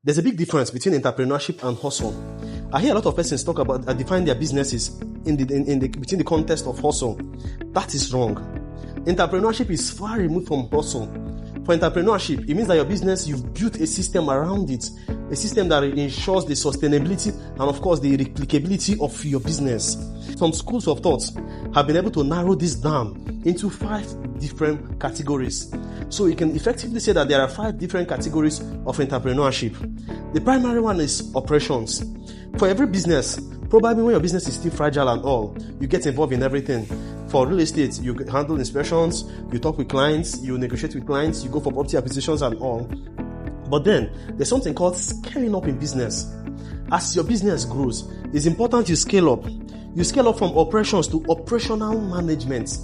There's a big difference between entrepreneurship and hustle. I hear a lot of persons talk about define their businesses within the context of hustle. That is wrong. Entrepreneurship is far removed from hustle. For entrepreneurship, it means that your business, you've built a system around it, a system that ensures the sustainability and, of course, the replicability of your business. Some schools of thought have been able to narrow this down into 5 different categories. So you can effectively say that there are 5 different categories of entrepreneurship. The primary one is operations. For every business, probably when your business is still fragile and all, you get involved in everything. For real estate, you handle inspections, you talk with clients, you negotiate with clients, you go for property acquisitions and all. But then, there's something called scaling up in business. As your business grows, it's important you scale up. You scale up from operations to operational management.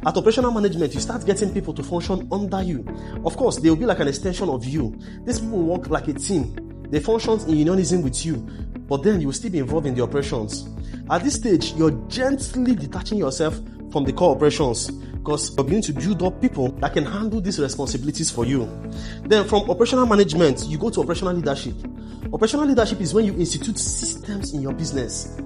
At operational management, you start getting people to function under you. Of course, they will be like an extension of you. These people work like a team. They function in unionism with you. But then you will still be involved in the operations. At this stage, you're gently detaching yourself from the core operations because you're beginning to build up people that can handle these responsibilities for you. Then from operational management, you go to operational leadership. Operational leadership is when you institute systems in your business.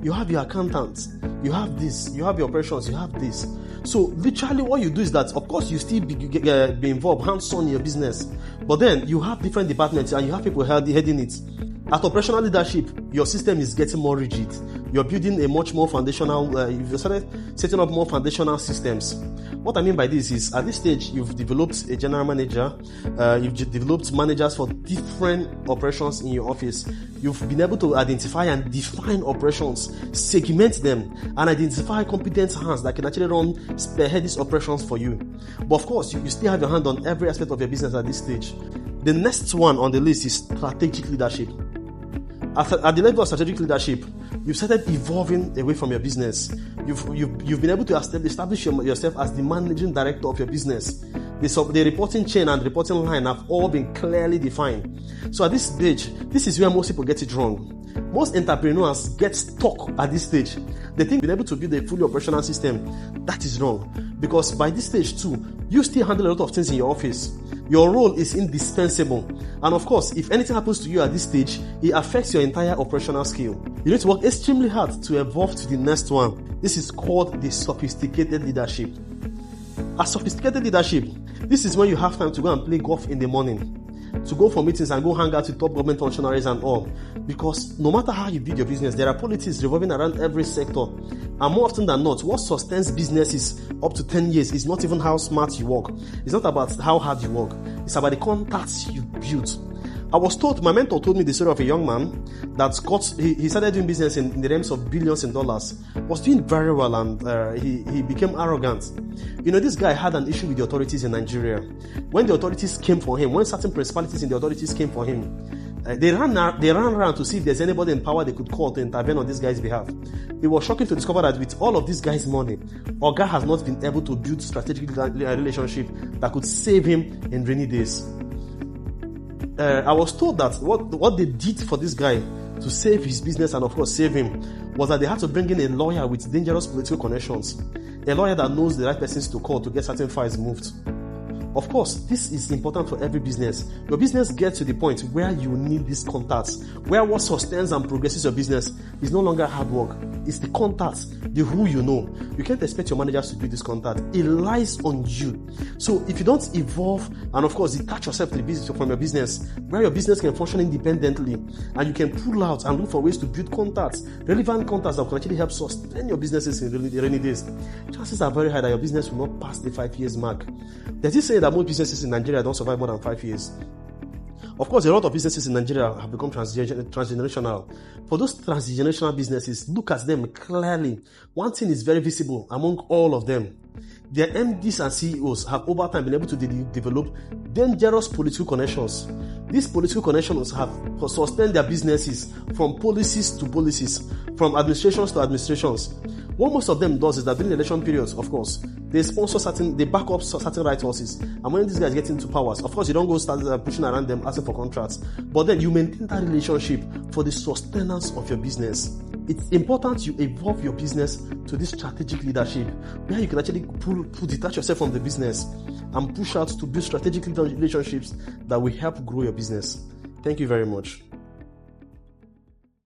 You have your accountants, you have this, you have your operations, you have this. So literally what you do is that, of course, you still be involved hands-on in your business, but then you have different departments and you have people heading it. At operational leadership, your system is getting more rigid. You're building a much more foundational, you've started setting up more foundational systems. What I mean by this is, at this stage, you've developed a general manager, you've developed managers for different operations in your office. You've been able to identify and define operations, segment them, and identify competent hands that can actually spearhead these operations for you. But of course, you still have your hand on every aspect of your business at this stage. The next one on the list is strategic leadership. At the level of strategic leadership, you've started evolving away from your business. You've been able to establish yourself as the managing director of your business. The reporting chain and reporting line have all been clearly defined. So at this stage, this is where most people get it wrong. Most entrepreneurs get stuck at this stage. They think being able to build a fully operational system. That is wrong. Because by this stage too, you still handle a lot of things in your office. Your role is indispensable. And of course, if anything happens to you at this stage, it affects your entire operational skill. You need to work extremely hard to evolve to the next one. This is called the sophisticated leadership. A sophisticated leadership, this is when you have time to go and play golf in the morning, to go for meetings and go hang out with top government functionaries and all. Because no matter how you build your business, there are politics revolving around every sector. And more often than not, what sustains businesses up to 10 years is not even how smart you work. It's not about how hard you work. It's about the contacts you build. My mentor told me the story of a young man that he started doing business in the realms of billions in dollars, was doing very well, and he became arrogant. This guy had an issue with the authorities in Nigeria. When the authorities came for him, when certain principalities in the authorities came for him, they ran around to see if there's anybody in power they could call to intervene on this guy's behalf. It was shocking to discover that with all of this guy's money, Oga has not been able to build strategic relationship that could save him in rainy days. I was told that what they did for this guy to save his business and of course save him was that they had to bring in a lawyer with dangerous political connections, a lawyer that knows the right persons to call to get certain files moved. Of course, this is important for every business. Your business gets to the point where you need these contacts, where what sustains and progresses your business is no longer hard work. It's the contacts, the who you know. You can't expect your managers to do this contact. It lies on you. So if you don't evolve and of course detach yourself from your business, where your business can function independently and you can pull out and look for ways to build contacts, relevant contacts that can actually help sustain your businesses in the rainy days, chances are very high that your business will not pass the 5 years mark. There's this saying that most businesses in Nigeria don't survive more than 5 years. Of course, a lot of businesses in Nigeria have become transgenerational. For those transgenerational businesses, look at them clearly. One thing is very visible among all of them. Their MDs and CEOs have over time been able to develop dangerous political connections. These political connections have sustained their businesses from policies to policies, from administrations to administrations. What most of them does is that during election periods, of course, they back up certain right horses. And when these guys get into powers, of course, you don't go start pushing around them asking for contracts. But then you maintain that relationship for the sustenance of your business. It's important you evolve your business to this strategic leadership where you can actually detach yourself from the business and push out to build strategic relationships that will help grow your business. Thank you very much.